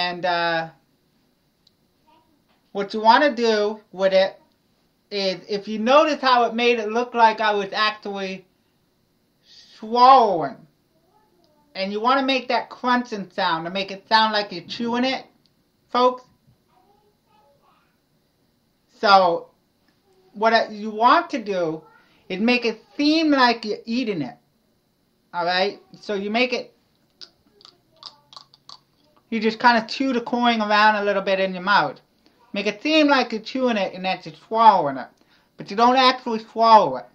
And what you want to do with it is, if you notice how it made it look like I was actually swallowing, and you want to make that crunching sound to make it sound like you're chewing it, folks. So what you want to do is make it seem like you're eating it. Alright? So you make it, you just kind of chew the coin around a little bit in your mouth. Make it seem like you're chewing it and that you're swallowing it. But you don't actually swallow it.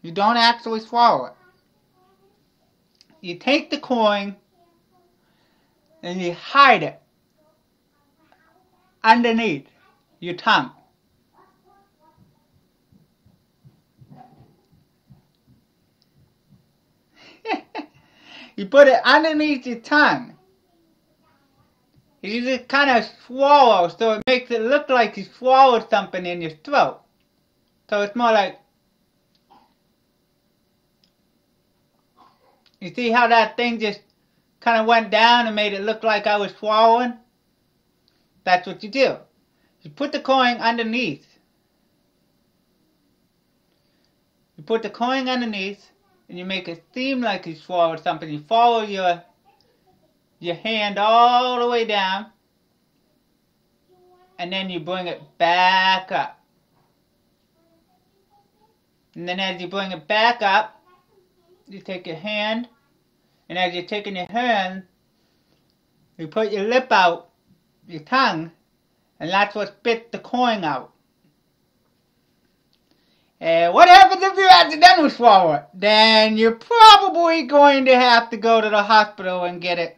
You don't actually swallow it. You take the coin and you hide it underneath your tongue. You put it underneath your tongue. You just kind of swallow, so it makes it look like you swallowed something in your throat. So it's more like, you see how that thing just kind of went down and made it look like I was swallowing? That's what you do. You put the coin underneath. You put the coin underneath, and you make it seem like you swallowed something. You follow your hand all the way down, and then you bring it back up. And then as you bring it back up, you take your hand, and as you're taking your hand, you put your lip out, your tongue, and that's what spits the coin out. And what happens if you accidentally swallow it? Then you're probably going to have to go to the hospital and get it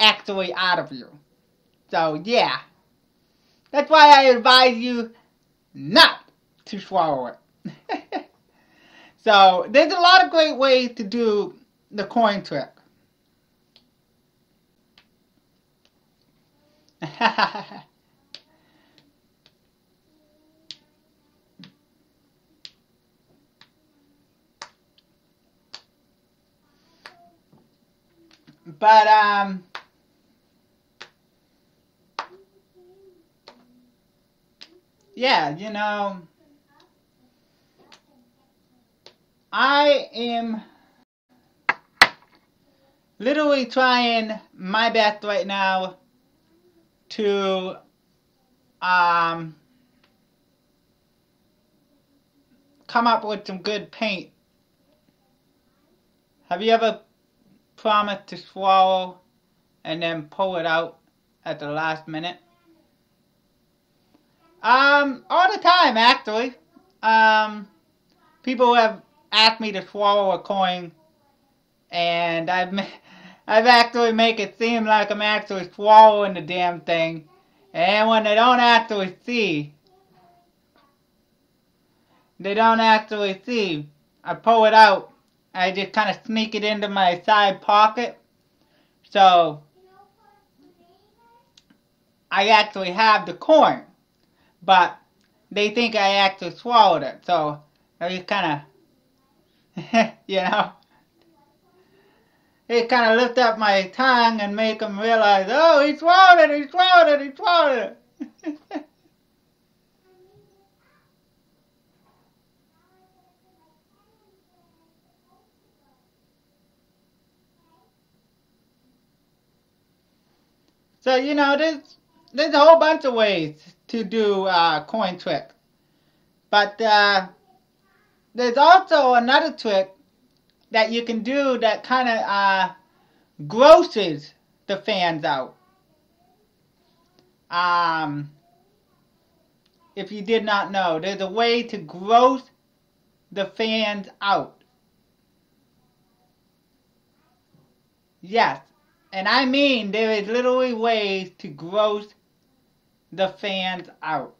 actually out of you. So yeah, that's why I advise you not to swallow it. So there's a lot of great ways to do the coin trick. But yeah, you know, I am literally trying my best right now to come up with some good paint. Have you ever promised to swallow and then pull it out at the last minute? All the time, actually. People have asked me to swallow a coin, and I've actually make it seem like I'm actually swallowing the damn thing, and when they don't actually see, I pull it out. I just kind of sneak it into my side pocket, so I actually have the coin, but they think I actually swallowed it, so I just kind of, you know, it kind of lift up my tongue and make them realize, oh, he swallowed it, he swallowed it, he swallowed it. So, you know, there's a whole bunch of ways to do coin tricks. But there's also another trick that you can do that kind of grosses the fans out. If you did not know, there's a way to gross the fans out. Yes. And I mean, there is literally ways to gross the fans out.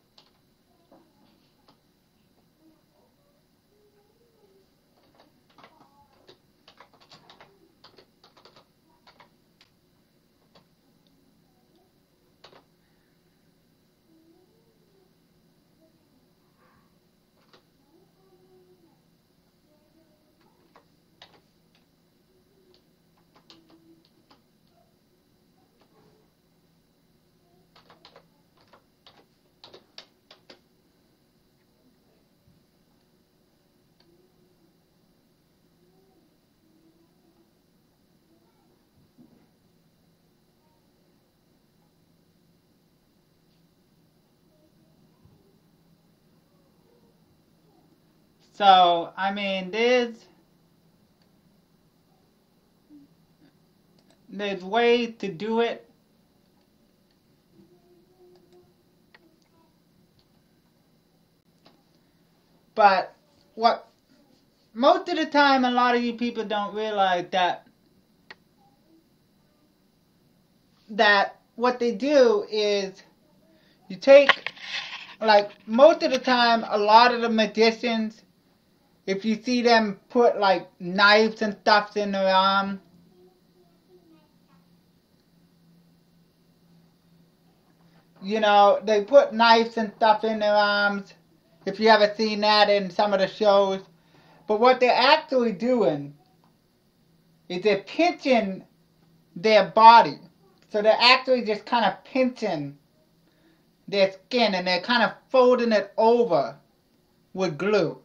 So, I mean, there's ways to do it. But what most of the time, a lot of you people don't realize that what they do is you take, like, most of the time, a lot of the magicians, if you see them put like knives and stuff in their arm, you know, they put knives and stuff in their arms. If you ever seen that in some of the shows. But what they're actually doing is they're pinching their body. So they're actually just kind of pinching their skin and they're kind of folding it over with glue.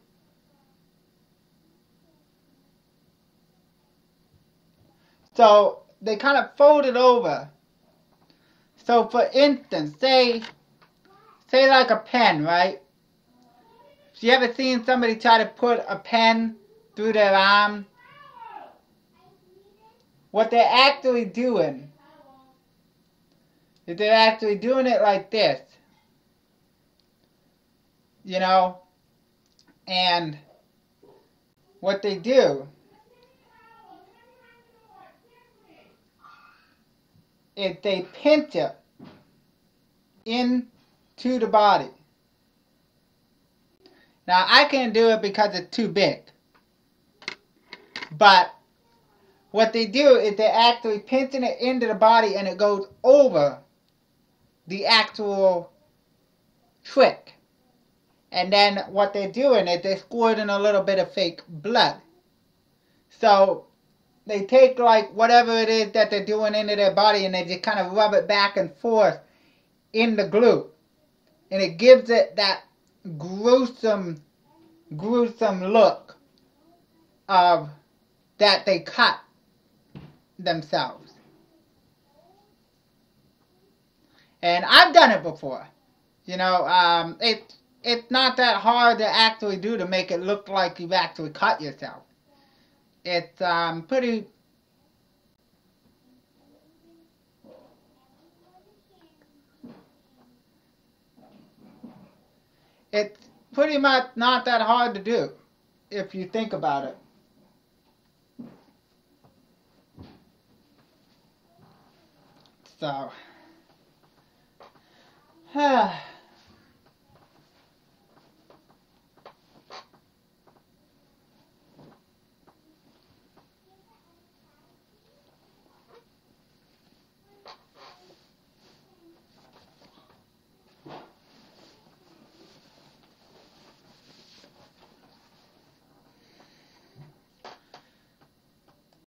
So they kind of fold it over. So for instance, say like a pen, right? Have you ever seen somebody try to put a pen through their arm? What they're actually doing is they're actually doing it like this. You know? And what they do is they pinch it into the body. Now, I can't do it because it's too big. But what they do is they're actually pinching it into the body and it goes over the actual trick. And then what they're doing is they're squirting a little bit of fake blood. So they take like whatever it is that they're doing into their body and they just kind of rub it back and forth in the glue. And it gives it that gruesome look of that they cut themselves. And I've done it before. You know, it's not that hard to actually do to make it look like you've actually cut yourself. It's pretty. It's pretty much not that hard to do if you think about it. So,